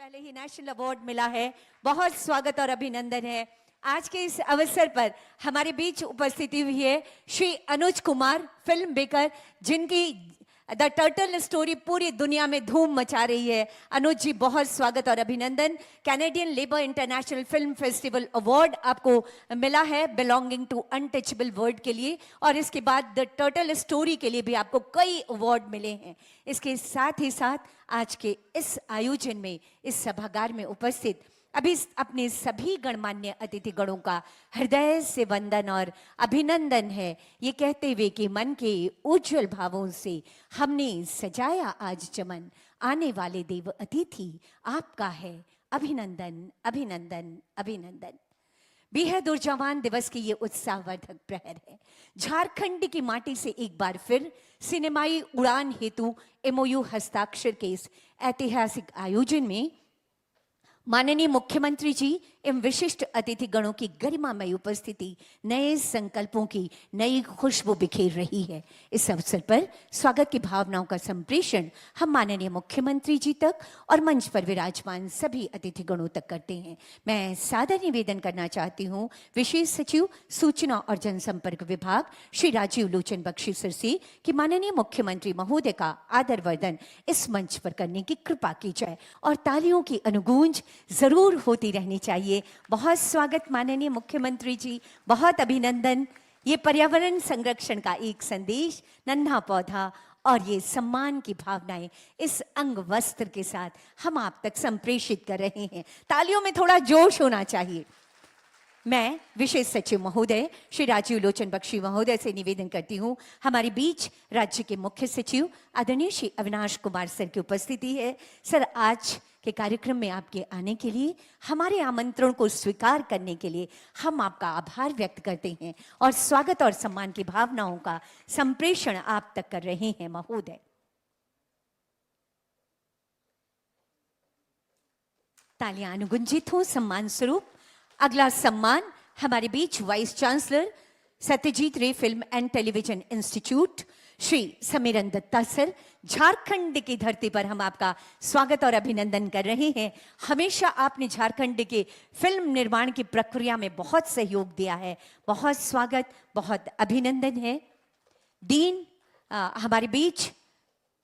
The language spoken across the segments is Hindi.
पहले ही नेशनल अवार्ड मिला है। बहुत स्वागत और अभिनंदन है। आज के इस अवसर पर हमारे बीच उपस्थिति हुई है श्री अनुज कुमार, फिल्म मेकर, जिनकी द टर्टल स्टोरी पूरी दुनिया में धूम मचा रही है। अनुज जी, बहुत स्वागत और अभिनंदन। Canadian labour international film festival award आपको मिला है बिलोंगिंग टू अनटचेबल वर्ड के लिए, और इसके बाद द टर्टल स्टोरी के लिए भी आपको कई अवार्ड मिले हैं। इसके साथ ही साथ आज के इस आयोजन में, इस सभागार में उपस्थित अभी अपने सभी गणमान्य अतिथि गणों का हृदय से वंदन और अभिनंदन है, ये कहते हुए कि मन के उज्जवल भावों से हमने सजाया आज चमन, आने वाले देव अतिथि आपका है अभिनंदन अभिनंदन अभिनंदन। बेहद ऊर्जावान दिवस की ये उत्साहवर्धक प्रहर है। झारखंड की माटी से एक बार फिर सिनेमाई उड़ान हेतु एमओयू हस्ताक्षर के इस ऐतिहासिक आयोजन में माननीय मुख्यमंत्री जी एवं विशिष्ट अतिथि गणों की गरिमामय उपस्थिति नए संकल्पों की नई खुशबू बिखेर रही है। इस अवसर पर स्वागत की भावनाओं का संप्रेषण हम माननीय मुख्यमंत्री जी तक और मंच पर विराजमान सभी अतिथि गणों तक करते हैं। मैं सादर निवेदन करना चाहती हूँ विशेष सचिव सूचना और जनसंपर्क विभाग श्री राजीव लोचन बख्शी सर से कि माननीय मुख्यमंत्री महोदय का आदर वर्धन इस मंच पर करने की कृपा की जाए और तालियों की अनुगूंज जरूर होती रहनी चाहिए। बहुत स्वागत माननीय मुख्यमंत्री जी, बहुत अभिनंदन। ये पर्यावरण संरक्षण का एक संदेश, नन्हा पौधा और ये सम्मान की भावनाएं इस अंग वस्त्र के साथ हम आप तक संप्रेषित कर रहे हैं। तालियों में थोड़ा जोश होना चाहिए। मैं विशेष सचिव महोदय श्री राजीव लोचन बख्शी महोदय से निवेदन करती हूँ, हमारे बीच राज्य के मुख्य सचिव आदरणीय श्री अविनाश कुमार सर की उपस्थिति है। सर, आज के कार्यक्रम में आपके आने के लिए, हमारे आमंत्रण को स्वीकार करने के लिए हम आपका आभार व्यक्त करते हैं और स्वागत और सम्मान की भावनाओं का संप्रेषण आप तक कर रहे हैं महोदय। तालियां अनुगुंजित हो सम्मान स्वरूप। अगला सम्मान हमारे बीच vice chancellor Satyajit Ray film and television institute Shri Samiran Dutta sir. Jharkhand की धरती पर हम आपका स्वागत और अभिनंदन कर रहे हैं। हमेशा आपने झारखंड के फिल्म निर्माण की प्रक्रिया में बहुत सहयोग दिया है। बहुत स्वागत, बहुत अभिनंदन है। डीन हमारे बीच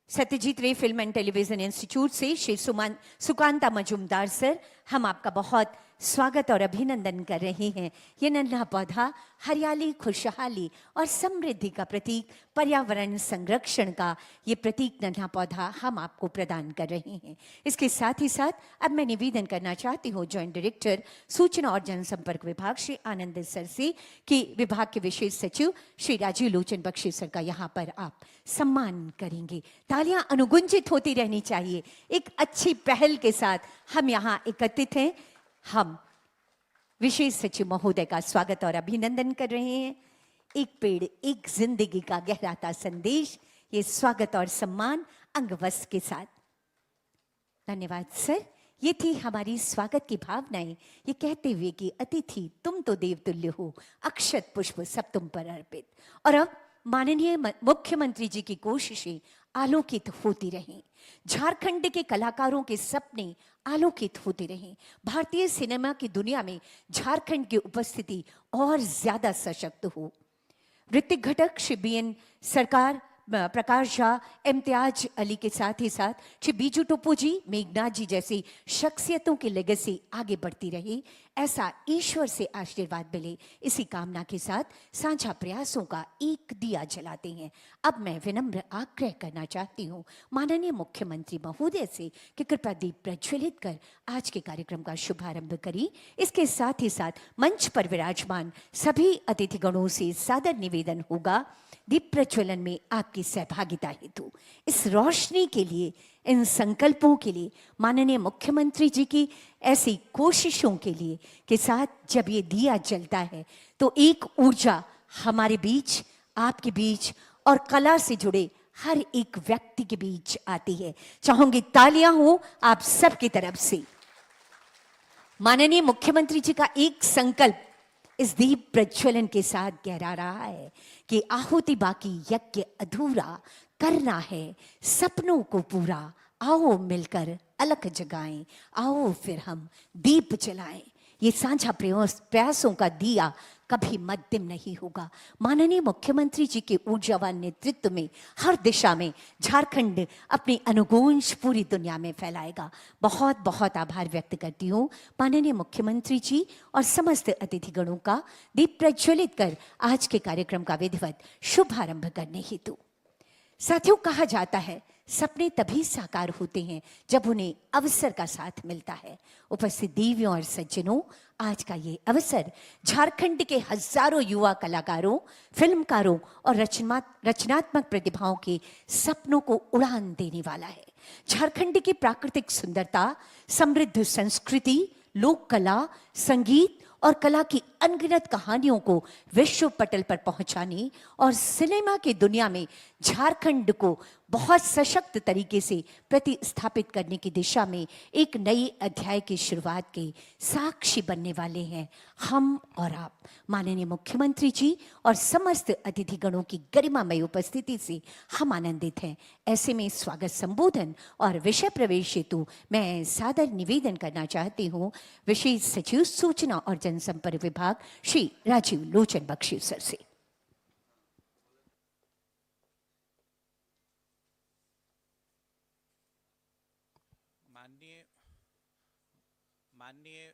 Satyajit Ray film and television institute से श्री सुकांता मजुमदार सर, हम आपका बहुत स्वागत और अभिनंदन कर रहे हैं। ये नन्हा पौधा हरियाली, खुशहाली और समृद्धि का प्रतीक, पर्यावरण संरक्षण का ये प्रतीक नन्हा पौधा हम आपको प्रदान कर रहे हैं। इसके साथ ही साथ अब मैं निवेदन करना चाहती हूँ जॉइंट डायरेक्टर सूचना और जनसंपर्क विभाग श्री आनंद सर से कि विभाग के विशेष सचिव श्री राजीव लोचन बख्शी सर का यहाँ पर आप सम्मान करेंगे। तालियां अनुगुंजित होती रहनी चाहिए। एक अच्छी पहल के साथ हम यहाँ एकत्रित हैं। हम विशेष सचिव महोदय का स्वागत और अभिनंदन कर रहे हैं। एक पेड़ एक जिंदगी का गहराता संदेश, ये स्वागत और सम्मान अंगवस्त्र के साथ। धन्यवाद सर। ये थी हमारी स्वागत की भावनाएं, ये कहते हुए कि अतिथि तुम तो देवतुल्य हो, अक्षत पुष्प सब तुम पर अर्पित। और अब माननीय मुख्यमंत्री जी की कोशिशें आलोकित होती रहें, झारखंड के कलाकारों के सपने आलोकित होते रहें, भारतीय सिनेमा की दुनिया में झारखंड की उपस्थिति और ज्यादा सशक्त हो। ऋतिक घटक, श्री बीएन सरकार, प्रकाश झा, इम्तियाज अली के साथ ही साथ श्री बीजू टोपो जी, मेघनाथ जी जैसी शख्सियतों की लेगेसी आगे बढ़ती रही, ऐसा ईश्वर से आशीर्वाद मिले, इसी कामना के साथ साझा प्रयासों का एक दिया जलाते हैं। अब मैं विनम्र आग्रह करना चाहती हूँ माननीय मुख्यमंत्री महोदय से कि कृपया दीप प्रज्वलित कर आज के कार्यक्रम का शुभारंभ करें। इसके साथ ही साथ मंच पर विराजमान सभी अतिथिगणों से सादर निवेदन होगा, दीप प्रज्वलन में आपकी सहभागिता हेतु, इस रोशनी के लिए, इन संकल्पों के लिए, माननीय मुख्यमंत्री जी की ऐसी कोशिशों के लिए के साथ जब ये दिया जलता है तो एक ऊर्जा हमारे बीच, आपके बीच और कला से जुड़े हर एक व्यक्ति के बीच आती है। चाहूंगी तालियां हो आप सबकी तरफ से। माननीय मुख्यमंत्री जी का एक संकल्प इस दीप प्रज्वलन के साथ गहरा रहा है कि आहुति बाकी यज्ञ अधूरा, करना है सपनों को पूरा, आओ मिलकर अलख जगाएं, आओ फिर हम दीप जलाएं। ये साझा प्रयासों का दिया कभी मद्दिम नहीं होगा। माननीय मुख्यमंत्री जी के ऊर्जावान नेतृत्व में हर दिशा में झारखंड अपनी अनुगूंज पूरी दुनिया में फैलाएगा। बहुत बहुत आभार व्यक्त करती हूँ माननीय मुख्यमंत्री जी और समस्त अतिथिगणों का दीप प्रज्वलित कर आज के कार्यक्रम का विधिवत शुभारंभ करने हेतु। साथियों, कहा जाता है सपने तभी साकार होते हैं जब उन्हें अवसर का साथ मिलता है। उपस्थित देवियों और सज्जनों, आज का ये अवसर झारखंड के हजारों युवा कलाकारों, फिल्मकारों और रचनात्मक प्रतिभाओं के सपनों को उड़ान देने वाला है। झारखंड की प्राकृतिक सुंदरता, समृद्ध संस्कृति, लोक कला, संगीत और कला की अनगिनत कहानियों को विश्व पटल पर पहुंचाने और सिनेमा की दुनिया में झारखंड को बहुत सशक्त तरीके से प्रतिस्थापित करने की दिशा में एक नए अध्याय की शुरुआत के साक्षी बनने वाले हैं हम और आप। माननीय मुख्यमंत्री जी और समस्त अतिथिगणों की गरिमामय उपस्थिति से हम आनंदित हैं। ऐसे में स्वागत संबोधन और विषय प्रवेश हेतु मैं सादर निवेदन करना चाहती हूँ विशेष सचिव सूचना और जनसंपर्क विभाग श्री राजीव लोचन बख्शी सर से। माननीय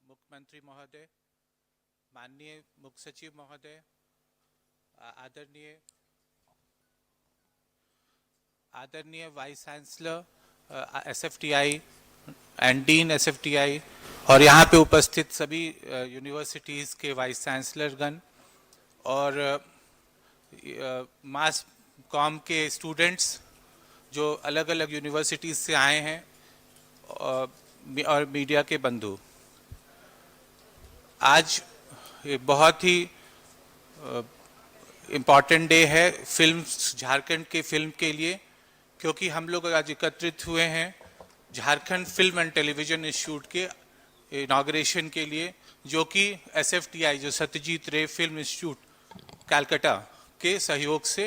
मुख्यमंत्री महोदय, माननीय मुख्य सचिव महोदय, आदरणीय वाइस चांसलर एसएफटीआई एंड डीन एसएफटीआई और यहाँ पे उपस्थित सभी यूनिवर्सिटीज़ के वाइस चांसलरगण और मास कॉम के स्टूडेंट्स जो अलग अलग यूनिवर्सिटीज़ से आए हैं और मीडिया के बंधु, आज ये बहुत ही इम्पॉर्टेंट डे है फिल्म झारखंड के फिल्म के लिए, क्योंकि हम लोग आज एकत्रित हुए हैं Jharkhand film and television institute के इनाग्रेशन के लिए, जो कि एसएफटीआई जो सत्यजीत रे फिल्म इंस्टीट्यूट कलकत्ता के सहयोग से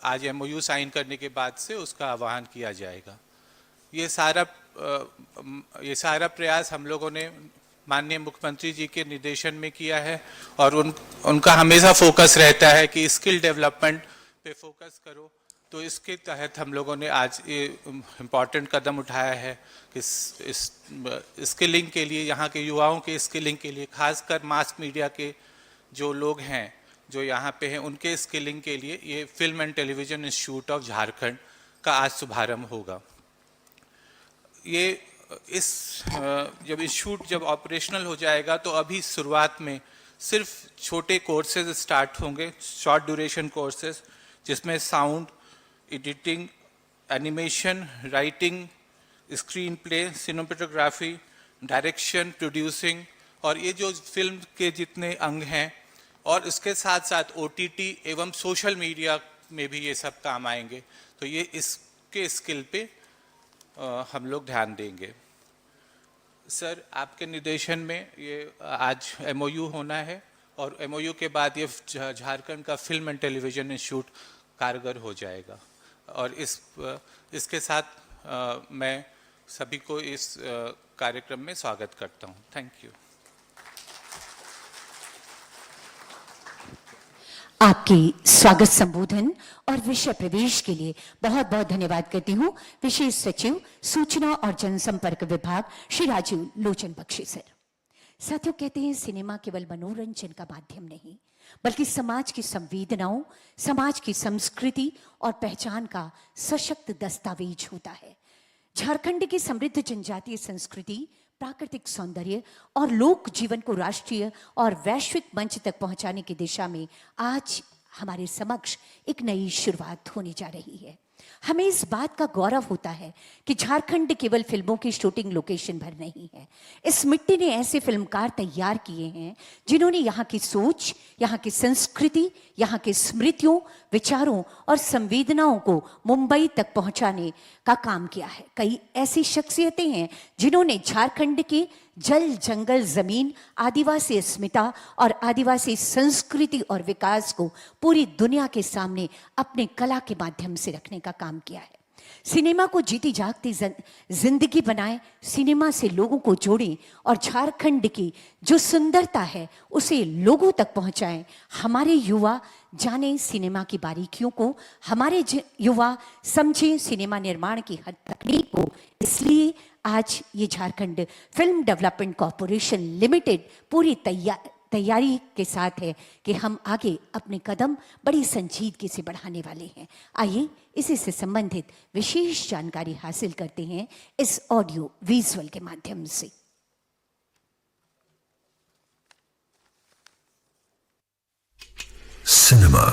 आज एमओयू साइन करने के बाद से उसका आह्वान किया जाएगा। ये सारा प्रयास हम लोगों ने माननीय मुख्यमंत्री जी के निर्देशन में किया है और उनका हमेशा फोकस रहता है कि स्किल डेवलपमेंट पे फोकस करो। तो इसके तहत हम लोगों ने आज ये इम्पॉर्टेंट कदम उठाया है कि स्किलिंग के लिए, यहाँ के युवाओं के स्किलिंग के लिए, खासकर मास मीडिया के जो लोग हैं जो यहाँ पे हैं उनके स्किलिंग के लिए ये film and television institute of Jharkhand का आज शुभारंभ होगा। ये जब इंस्टीट्यूट जब ऑपरेशनल हो जाएगा तो अभी शुरुआत में सिर्फ छोटे कोर्सेज स्टार्ट होंगे, शॉर्ट ड्यूरेशन कोर्सेज, जिसमें sound editing, animation, writing, screen play, cinematography, direction, producing और ये जो फिल्म के जितने अंग हैं और इसके साथ साथ ओटीटी एवं सोशल मीडिया में भी ये सब काम आएंगे। तो ये इसके स्किल पे हम लोग ध्यान देंगे। सर, आपके निर्देशन में ये आज एमओयू होना है और एमओयू के बाद ये झारखंड का फिल्म एंड टेलीविज़न इंस्टीट्यूट कारगर हो जाएगा और इसके साथ मैं सभी को इस कार्यक्रम में स्वागत करता हूँ। Thank you. आपकी स्वागत संबोधन और विषय प्रवेश के लिए बहुत बहुत धन्यवाद करती हूँ विशेष सचिव सूचना और जनसंपर्क विभाग श्री राजीव लोचन बख्शी सर। साथियों, कहते हैं सिनेमा केवल मनोरंजन का माध्यम नहीं बल्कि समाज की संवेदनाओं, समाज की संस्कृति और पहचान का सशक्त दस्तावेज होता है। झारखंड की समृद्ध जनजातीय संस्कृति, प्राकृतिक सौंदर्य और लोक जीवन को राष्ट्रीय और वैश्विक मंच तक पहुंचाने की दिशा में आज हमारे समक्ष एक नई शुरुआत होने जा रही है। हमें इस बात का गौरव होता है कि झारखंड केवल फिल्मों की शूटिंग लोकेशन भर नहीं है। इस मिट्टी ने ऐसे फिल्मकार तैयार किए हैं जिन्होंने यहाँ की सोच, यहाँ की संस्कृति, यहाँ की स्मृतियों, विचारों और संवेदनाओं को मुंबई तक पहुंचाने का काम किया है। कई ऐसी शख्सियतें हैं जिन्होंने झारखंड के जल, जंगल, जमीन, आदिवासी अस्मिता और आदिवासी संस्कृति और विकास को पूरी दुनिया के सामने अपने कला के माध्यम से रखने का काम किया है। सिनेमा को जीती जागती जिंदगी बनाएं, सिनेमा से लोगों को जोड़ें और झारखंड की जो सुंदरता है उसे लोगों तक पहुंचाएं। हमारे युवा जानें सिनेमा की बारीकियों को, हमारे युवा समझें सिनेमा निर्माण की हर तकनीक को। इसलिए आज ये Jharkhand film development corporation limited पूरी तैयारी के साथ है कि हम आगे अपने कदम बड़ी संजीदगी से बढ़ाने वाले हैं। आइए इसी से संबंधित विशेष जानकारी हासिल करते हैं इस ऑडियो विजुअल के माध्यम से। सिनेमा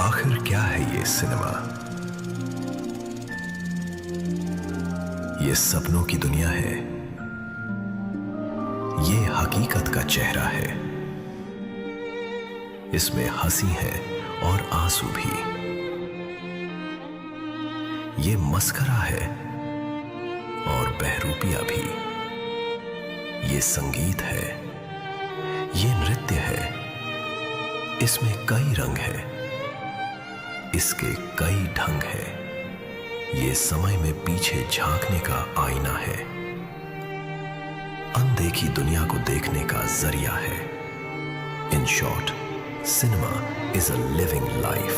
आखिर क्या है ये सिनेमा? ये सपनों की दुनिया है, ये हकीकत का चेहरा है। इसमें हंसी है और आंसू भी। ये मस्करा है और बहरूपिया भी। ये संगीत है, ये नृत्य है। इसमें कई रंग है, इसके कई ढंग है। ये समय में पीछे झांकने का आईना है, अनदेखी दुनिया को देखने का जरिया है। In short, cinema is a living life.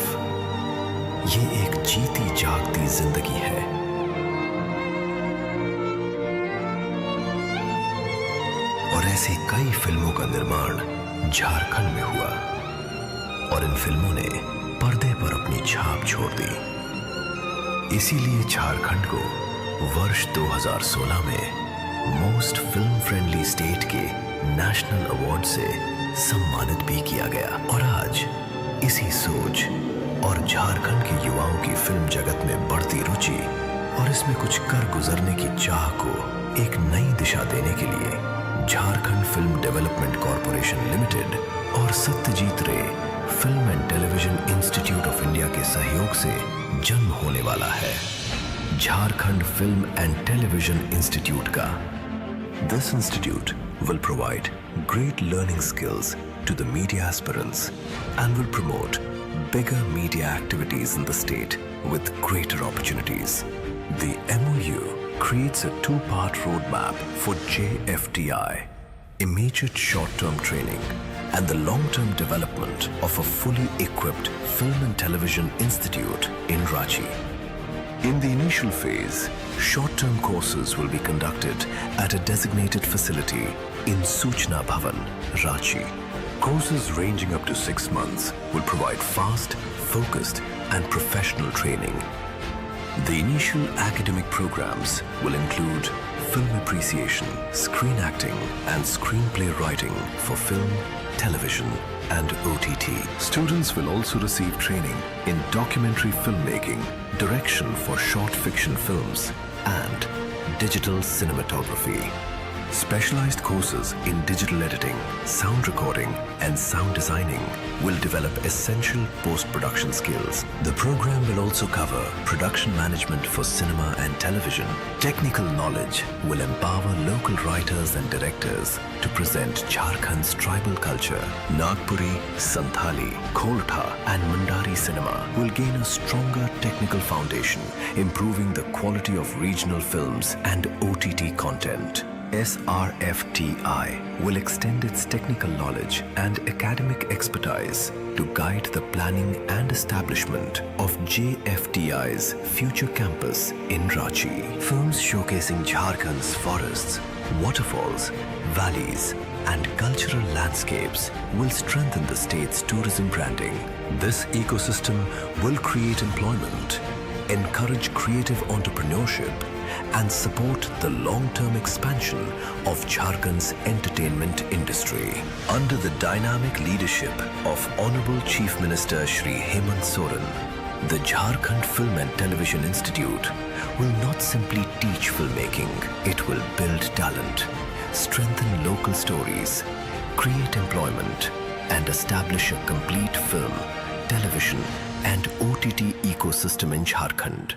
ये एक जीती जागती जिंदगी है। और ऐसी कई फिल्मों का निर्माण झारखंड में हुआ और इन फिल्मों ने पर्दे पर अपनी छाप छोड़ दी। इसीलिए झारखंड को वर्ष 2016 में मोस्ट फिल्म फ्रेंडली स्टेट के नेशनल अवार्ड से सम्मानित भी किया गया। और आज इसी सोच और झारखंड के युवाओं की फिल्म जगत में बढ़ती रुचि और इसमें कुछ कर गुजरने की चाह को एक नई दिशा देने के लिए Jharkhand film development corporation limited और Satyajit Ray film and television institute of India के सहयोग से जन्म होने वाला है Jharkhand film and television institute का। This institute will provide great learning skills to the media aspirants and will promote bigger media activities in the state with greater opportunities. The MOU creates a two-part roadmap for JFTI, immediate short-term training, and the long-term development of a fully equipped film and television institute in Ranchi. In the initial phase, short-term courses will be conducted at a designated facility in Suchna Bhavan, Ranchi. Courses ranging up to 6 months will provide fast, focused and professional training. The initial academic programs will include film appreciation, screen acting and screenplay writing for film, television and OTT. Students will also receive training in documentary filmmaking, direction for short fiction films and digital cinematography. Specialized courses in digital editing, sound recording and sound designing will develop essential post-production skills. The program will also cover production management for cinema and television. Technical knowledge will empower local writers and directors to present Jharkhand's tribal culture. Nagpuri, Santhali, Kholta and Mundari cinema will gain a stronger technical foundation, improving the quality of regional films and OTT content. SRFTI will extend its technical knowledge and academic expertise to guide the planning and establishment of JFTI's future campus in Ranchi. Films showcasing Jharkhand's forests, waterfalls, valleys and cultural landscapes will strengthen the state's tourism branding. This ecosystem will create employment, encourage creative entrepreneurship and support the long-term expansion of Jharkhand's entertainment industry. Under the dynamic leadership of Honorable Chief Minister Shri Hemant Soren, the Jharkhand Film and Television Institute will not simply teach filmmaking, it will build talent, strengthen local stories, create employment, and establish a complete film, television, and OTT ecosystem in Jharkhand.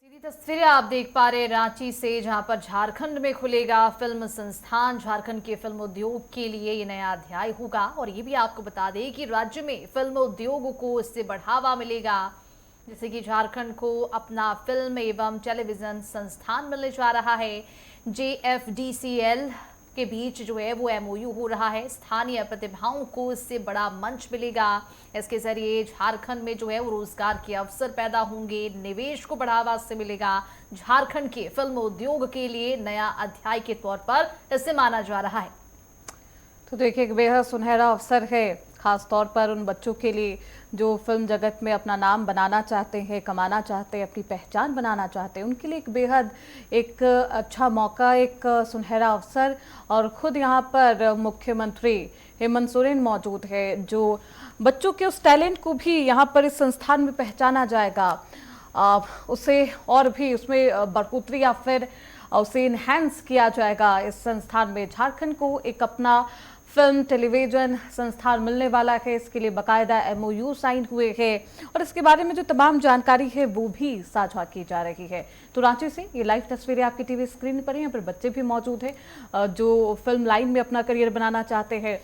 सीधी तस्वीरें आप देख पा रहे हैं रांची से, जहां पर झारखंड में खुलेगा फिल्म संस्थान। झारखंड के फिल्म उद्योग के लिए ये नया अध्याय होगा। और ये भी आपको बता दें कि राज्य में फिल्म उद्योग को इससे बढ़ावा मिलेगा, जैसे कि झारखंड को अपना फिल्म एवं टेलीविजन संस्थान मिलने जा रहा है। JFDCL के बीच जो है वो MOU हो रहा है। स्थानीय प्रतिभाओं को इससे बड़ा मंच मिलेगा। इसके जरिए झारखंड में जो है वो रोजगार के अवसर पैदा होंगे, निवेश को बढ़ावा से मिलेगा। झारखंड के फिल्म उद्योग के लिए नया अध्याय के तौर पर इसे माना जा रहा है। तो देखिए, एक बेहद सुनहरा अवसर है, खास तौर पर उन बच्चों के लिए जो फिल्म जगत में अपना नाम बनाना चाहते हैं, कमाना चाहते हैं, अपनी पहचान बनाना चाहते हैं। उनके लिए एक बेहद एक अच्छा मौका, एक सुनहरा अवसर। और ख़ुद यहाँ पर मुख्यमंत्री हेमंत सोरेन मौजूद है, जो बच्चों के उस टैलेंट को भी यहाँ पर इस संस्थान में पहचाना जाएगा, उसे और भी उसमें बढ़ोतरी या फिर उसे इन्हेंस किया जाएगा। इस संस्थान में झारखंड को एक अपना फिल्म टेलीविजन संस्थान मिलने वाला है। इसके लिए बाकायदा MOU साइन हुए हैं और इसके बारे में जो तमाम जानकारी है वो भी साझा की जा रही है। तो रांची से ये लाइव तस्वीरें आपकी टीवी स्क्रीन पर हैं। यहाँ पर बच्चे भी मौजूद हैं जो फिल्म लाइन में अपना करियर बनाना चाहते हैं।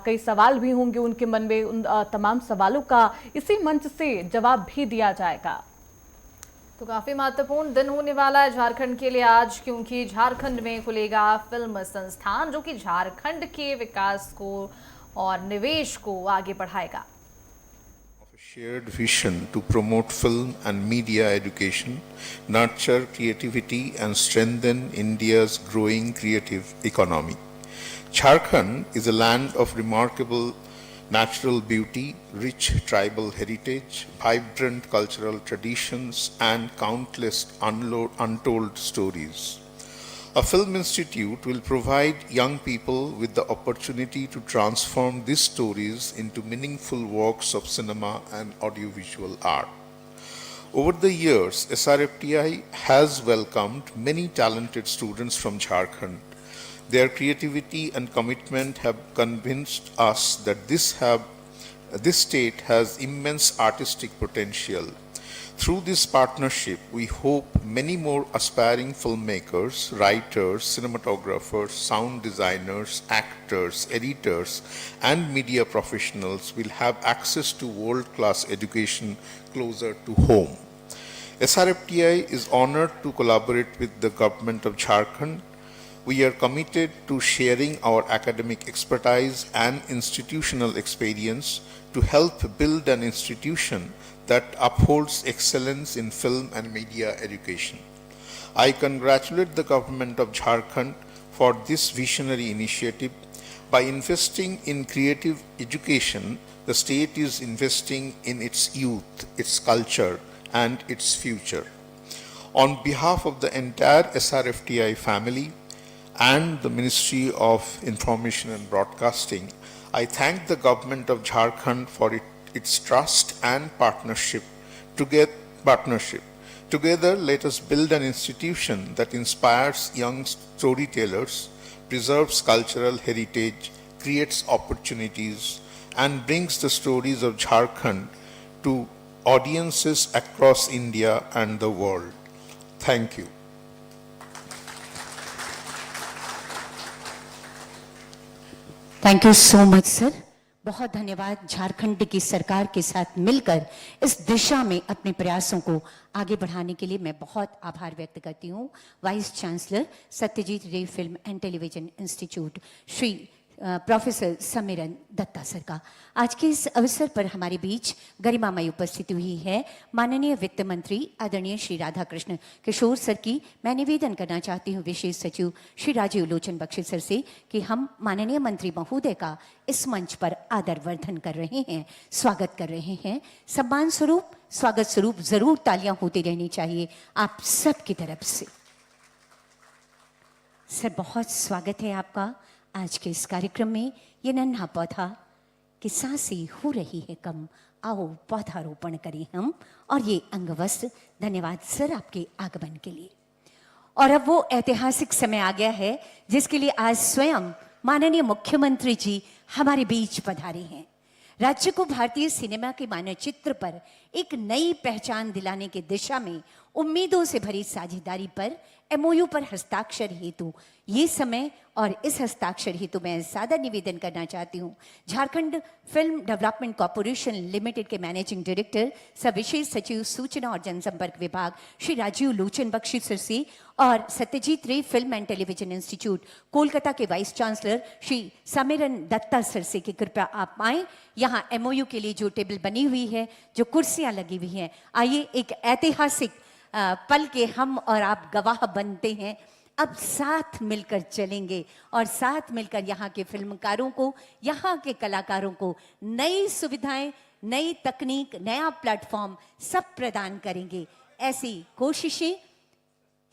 कई सवाल भी होंगे उनके मन में, उन तमाम सवालों का इसी मंच से जवाब भी दिया जाएगा। तो काफी महत्वपूर्ण दिन होने वाला है झारखंड के लिए आज, क्योंकि झारखंड में खुलेगा फिल्म संस्थान जो कि झारखंड के विकास को और निवेश को आगे बढ़ाएगा। Shared vision to promote film and media education, nurture creativity and strengthen India's growing creative economy. Jharkhand is a land of remarkable natural beauty, rich tribal heritage, vibrant cultural traditions, and countless untold stories. A film institute will provide young people with the opportunity to transform these stories into meaningful works of cinema and audiovisual art. Over the years, SRFTI has welcomed many talented students from Jharkhand. Their creativity and commitment have convinced us that this state has immense artistic potential. Through this partnership, we hope many more aspiring filmmakers, writers, cinematographers, sound designers, actors, editors, and media professionals will have access to world-class education closer to home. SRFTI is honored to collaborate with the government of Jharkhand. We are committed to sharing our academic expertise and institutional experience to help build an institution that upholds excellence in film and media education. I congratulate the government of Jharkhand for this visionary initiative. By investing in creative education, the state is investing in its youth, its culture, and its future. On behalf of the entire SRFTI family and the Ministry of Information and Broadcasting, I thank the government of Jharkhand for its trust and partnership. Together, let us build an institution that inspires young storytellers, preserves cultural heritage, creates opportunities, and brings the stories of Jharkhand to audiences across India and the world. Thank you. Thank you so much sir, बहुत धन्यवाद। झारखंड की सरकार के साथ मिलकर इस दिशा में अपने प्रयासों को आगे बढ़ाने के लिए मैं बहुत आभार व्यक्त करती हूँ vice chancellor Satyajit Ray film and television institute Shri professor Samiran Dutta sir का। आज के इस अवसर पर हमारे बीच गरिमामय उपस्थिति हुई है माननीय वित्त मंत्री आदरणीय श्री राधा कृष्ण किशोर सर की। मैं निवेदन करना चाहती हूँ विशेष सचिव श्री राजीव लोचन बख्शी सर से कि हम माननीय मंत्री महोदय का इस मंच पर आदर वर्धन कर रहे हैं, स्वागत कर रहे हैं। सम्मान स्वरूप, स्वागत स्वरूप जरूर तालियां होती रहनी चाहिए आप सबकी तरफ से। सर बहुत स्वागत है आपका आज के इस कार्यक्रम में। ये नन्हा पौधा की सांसें हो रही है कम, आओ पौधारोपण करें हम। और ये अंगवस्त्र, धन्यवाद सर आपके आगमन के लिए। और अब वो ऐतिहासिक समय आ गया है जिसके लिए आज स्वयं माननीय मुख्यमंत्री जी हमारे बीच पधारे हैं। राज्य को भारतीय सिनेमा के मानचित्र पर एक नई पहचान दिलाने की दिशा में उम्मीदों से भरी साझेदारी पर एमओयू पर हस्ताक्षर हेतु ये समय और इस हस्ताक्षर हेतु मैं सादर निवेदन करना चाहती हूँ Jharkhand film development corporation limited के मैनेजिंग डायरेक्टर सह विशेष सचिव सूचना और जनसंपर्क विभाग श्री राजीव लोचन बख्शी सर से और Satyajit Ray film and television institute Kolkata के vice chancellor Shri Samiran Dutta sir से कि कृपया आप आए। यहाँ एमओयू के लिए जो टेबल बनी हुई है, जो कुर्सियां लगी हुई हैं, आइए एक ऐतिहासिक पल के हम और आप गवाह बनते हैं। अब साथ मिलकर चलेंगे और साथ मिलकर यहाँ के फिल्मकारों को, यहाँ के कलाकारों को नई सुविधाएं, नई तकनीक, नया प्लेटफॉर्म सब प्रदान करेंगे। ऐसी कोशिशें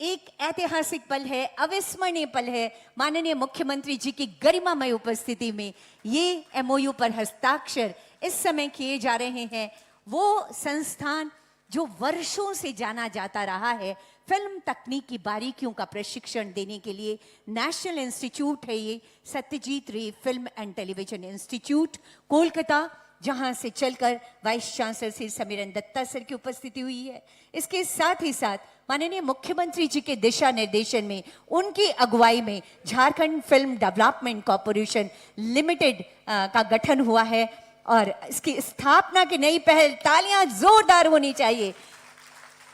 एक ऐतिहासिक पल है, अविस्मरणीय पल है। माननीय मुख्यमंत्री जी की गरिमामय उपस्थिति में ये एमओयू पर हस्ताक्षर इस समय किए जा रहे हैं। वो संस्थान जो वर्षों से जाना जाता रहा है फिल्म तकनीक की बारीकियों का प्रशिक्षण देने के लिए, नेशनल इंस्टीट्यूट है ये Satyajit Ray film and television institute Kolkata, जहां से चलकर vice chancellor Shri Samiran Dutta sir की उपस्थिति हुई है। इसके साथ ही साथ माननीय मुख्यमंत्री जी के दिशा निर्देशन में, उनकी अगुवाई में Jharkhand film development corporation limited का गठन हुआ है और इसकी स्थापना की नई पहल, तालियां जोरदार होनी चाहिए।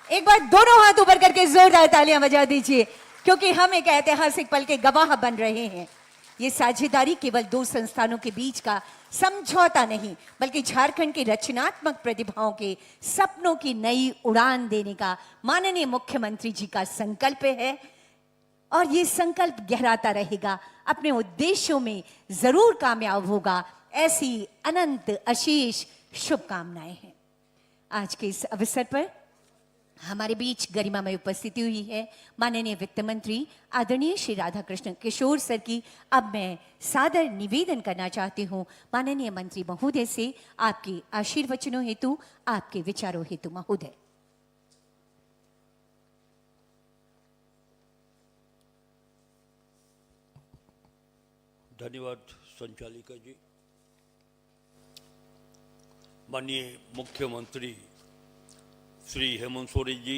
एक बार दोनों हाथ ऊपर करके जोरदार तालियां बजा दीजिए, क्योंकि हम एक ऐतिहासिक पल के गवाह बन रहे हैं। ये साझेदारी केवल दो संस्थानों के बीच का समझौता नहीं, बल्कि झारखंड के रचनात्मक प्रतिभाओं के सपनों की नई उड़ान देने का माननीय मुख्यमंत्री जी का संकल्प है और ये संकल्प गहराता रहेगा, अपने उद्देश्यों में जरूर कामयाब होगा। ऐसी अनंत अशेष शुभकामनाएं हैं। आज के इस अवसर पर हमारे बीच गरिमामय उपस्थिति हुई है माननीय वित्त मंत्री आदरणीय श्री राधा कृष्ण किशोर सर की। अब मैं सादर निवेदन करना चाहती हूं माननीय मंत्री महोदय से, आपके आशीर्वचनों हेतु, आपके विचारों हेतु। महोदय। धन्यवाद संचालिका जी। माननीय मुख्यमंत्री श्री हेमंत सोरेन जी,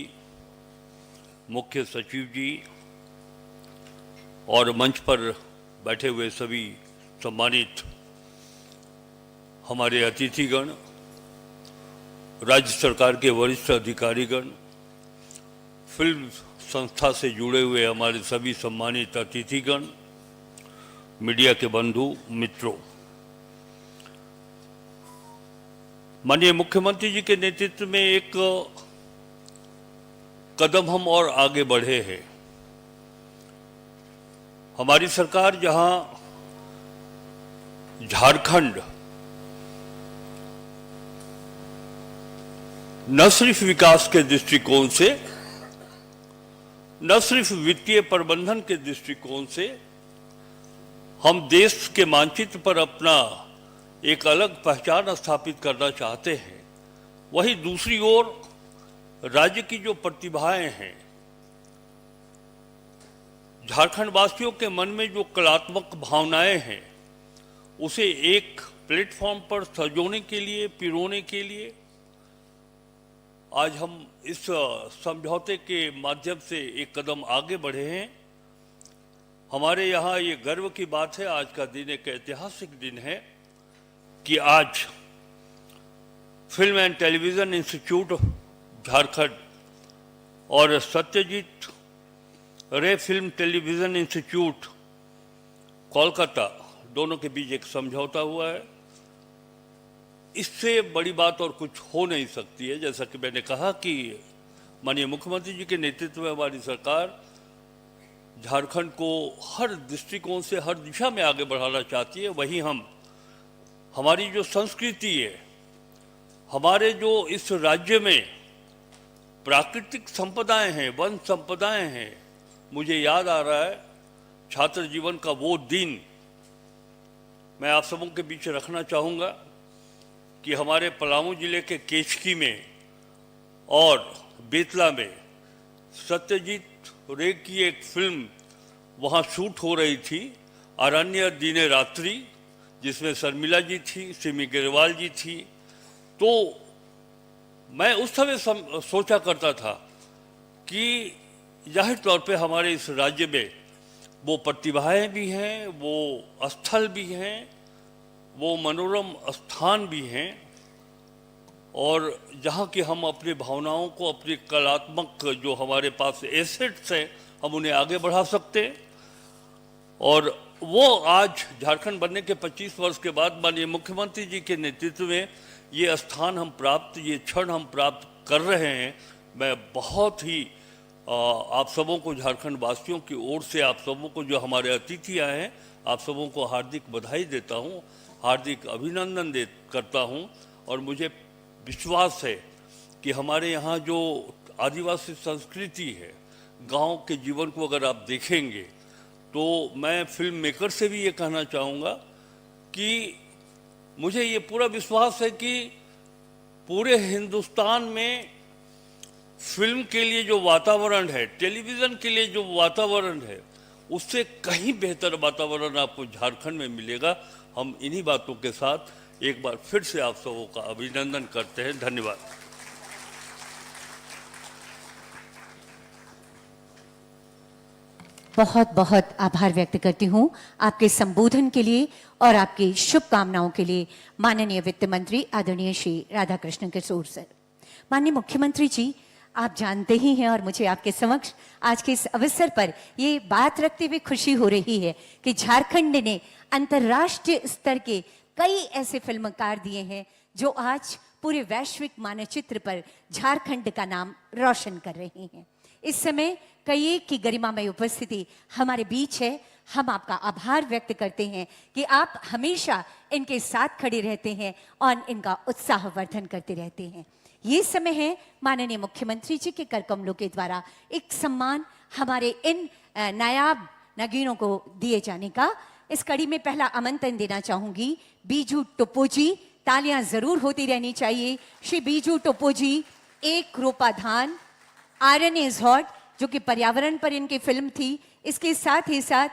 मुख्य सचिव जी और मंच पर बैठे हुए सभी सम्मानित हमारे अतिथिगण, राज्य सरकार के वरिष्ठ अधिकारीगण, फिल्म संस्था से जुड़े हुए हमारे सभी सम्मानित अतिथिगण, मीडिया के बंधु मित्रों, माननीय मुख्यमंत्री जी के नेतृत्व में एक कदम हम और आगे बढ़े हैं। हमारी सरकार जहां झारखंड न सिर्फ विकास के दृष्टिकोण से, न सिर्फ वित्तीय प्रबंधन के दृष्टिकोण से हम देश के मानचित्र पर अपना एक अलग पहचान स्थापित करना चाहते हैं, वहीं दूसरी ओर राज्य की जो प्रतिभाएं हैं, झारखंड वासियों के मन में जो कलात्मक भावनाएं हैं, उसे एक प्लेटफॉर्म पर सजोने के लिए, पिरोने के लिए आज हम इस समझौते के माध्यम से एक कदम आगे बढ़े हैं। हमारे यहाँ ये गर्व की बात है, आज का दिन एक ऐतिहासिक दिन है कि आज film and television institute Jharkhand और Satyajit Ray film television institute Kolkata दोनों के बीच एक समझौता हुआ है। इससे बड़ी बात और कुछ हो नहीं सकती है। जैसा कि मैंने कहा कि माननीय मुख्यमंत्री जी के नेतृत्व में हमारी सरकार झारखंड को हर दृष्टिकोण से, हर दिशा में आगे बढ़ाना चाहती है। वहीं हम, हमारी जो संस्कृति है, हमारे जो इस राज्य में प्राकृतिक संपदाएं हैं, वन संपदाएं हैं, मुझे याद आ रहा है छात्र जीवन का वो दिन मैं आप सबों के बीच रखना चाहूँगा कि हमारे पलामू जिले के केचकी में और बेतला में सत्यजीत रे की एक फिल्म वहाँ शूट हो रही थी, अरण्य दिने रात्रि। जिसमें शर्मिला जी थी, सिमी ग्रेवाल जी थी। तो मैं उस समय सोचा करता था कि जाहिर तौर पे हमारे इस राज्य में वो प्रतिभाएं भी हैं, वो स्थल भी हैं, वो मनोरम स्थान भी हैं, और जहाँ कि हम अपनी भावनाओं को, अपनी कलात्मक जो हमारे पास एसेट्स हैं, हम उन्हें आगे बढ़ा सकते हैं। और वो आज झारखंड बनने के 25 वर्ष के बाद माननीय मुख्यमंत्री जी के नेतृत्व में ये स्थान हम प्राप्त, ये क्षण हम प्राप्त कर रहे हैं। मैं बहुत ही आप सबों को, झारखंड वासियों की ओर से आप सबों को, जो हमारे अतिथि आए हैं, आप सबों को हार्दिक बधाई देता हूँ, हार्दिक अभिनंदन करता हूँ। और मुझे विश्वास है कि हमारे यहाँ जो आदिवासी संस्कृति है, गांव के जीवन को अगर आप देखेंगे, तो मैं फिल्म मेकर से भी ये कहना चाहूँगा कि मुझे ये पूरा विश्वास है कि पूरे हिंदुस्तान में फिल्म के लिए जो वातावरण है, टेलीविज़न के लिए जो वातावरण है, उससे कहीं बेहतर वातावरण आपको झारखंड में मिलेगा। हम इन्हीं बातों के साथ एक बार फिर से आप सबों का अभिनंदन करते हैं। धन्यवाद। बहुत बहुत आभार व्यक्त करती हूँ आपके संबोधन के लिए और आपकी शुभकामनाओं के लिए माननीय वित्त मंत्री आदरणीय श्री राधाकृष्ण किशोर सर। माननीय मुख्यमंत्री जी, आप जानते ही हैं और मुझे आपके समक्ष आज के इस अवसर पर ये बात रखते हुए खुशी हो रही है कि झारखंड ने अंतर्राष्ट्रीय स्तर के कई ऐसे फिल्मकार दिए हैं जो आज पूरे वैश्विक मानचित्र पर झारखंड का नाम रोशन कर रहे हैं। इस समय कई की गरिमामय उपस्थिति हमारे बीच है। हम आपका आभार व्यक्त करते हैं कि आप हमेशा इनके साथ खड़े रहते हैं और इनका उत्साहवर्धन करते रहते हैं। ये समय है माननीय मुख्यमंत्री जी के कर कमलों के द्वारा एक सम्मान हमारे इन नायाब नगीनों को दिए जाने का। इस कड़ी में पहला आमंत्रण देना चाहूंगी बीजू टोप्पो जी। तालियां जरूर होती रहनी चाहिए। श्री बीजू टोप्पो जी, एक रोपा धान, आयरन इज हॉट, जो कि पर्यावरण पर इनकी फिल्म थी। इसके साथ ही साथ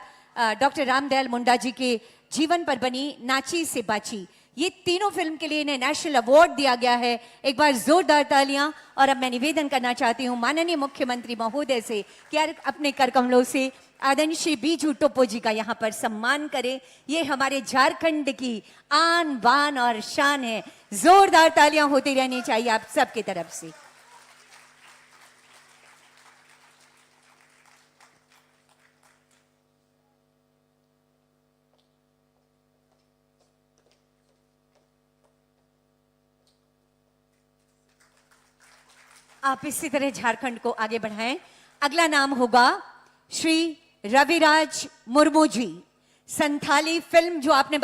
डॉक्टर रामदयाल मुंडा जी के जीवन पर बनी नाची से बाची, ये तीनों फिल्म के लिए इन्हें नेशनल अवार्ड दिया गया है। एक बार जोरदार तालियां। और अब मैं निवेदन करना चाहती हूं माननीय मुख्यमंत्री महोदय से कि अपने कर कमलों से आदरणीय श्री बीजू टोप्पो जी का यहाँ पर सम्मान करें। ये हमारे झारखंड की आन बान और शान है। जोरदार तालियां होती रहनी चाहिए आप सबकी तरफ से। आप इसी तरह झारखंड को आगे बढ़ाएं। अगला नाम होगा श्री रविराज मुर्मू जी। संथाली फिल्म जो आपने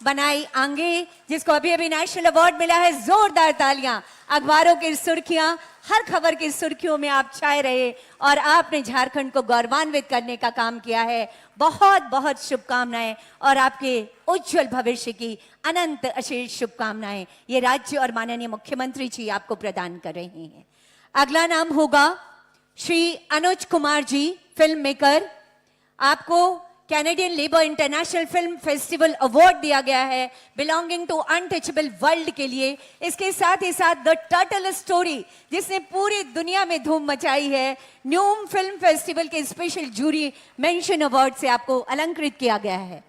बनाई आंगे, जिसको अभी अभी नेशनल अवार्ड मिला है। जोरदार तालियां। अखबारों की सुर्खियां, हर खबर की सुर्खियों में आप छाए रहे और आपने झारखंड को गौरवान्वित करने का काम किया है। बहुत बहुत शुभकामनाएं और आपके उज्जवल भविष्य की अनंत अशेष शुभकामनाएं ये राज्य और माननीय मुख्यमंत्री जी आपको प्रदान कर रहे हैं। अगला नाम होगा श्री अनुज कुमार जी, फिल्म मेकर। आपको Canadian labour international film festival award दिया गया है बिलोंगिंग टू अनटचेबल वर्ल्ड के लिए। इसके साथ ही साथ द टर्टल स्टोरी, जिसने पूरी दुनिया में धूम मचाई है, न्यूम फिल्म फेस्टिवल के स्पेशल जूरी मेंशन अवार्ड से आपको अलंकृत किया गया है।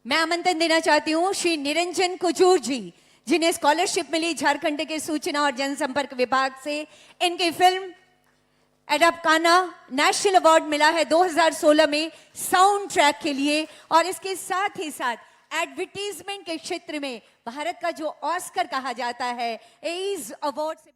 मैं आमंत्रण देना चाहती हूं श्री निरंजन कुजूर जी, जिन्हें स्कॉलरशिप मिली झारखंड के सूचना और जनसंपर्क विभाग से। इनकी फिल्म एडाप्काना नेशनल अवार्ड मिला है 2016 में साउंड ट्रैक के लिए। और इसके साथ ही साथ एडवर्टीजमेंट के क्षेत्र में भारत का जो ऑस्कर कहा जाता है, एज अवार्ड से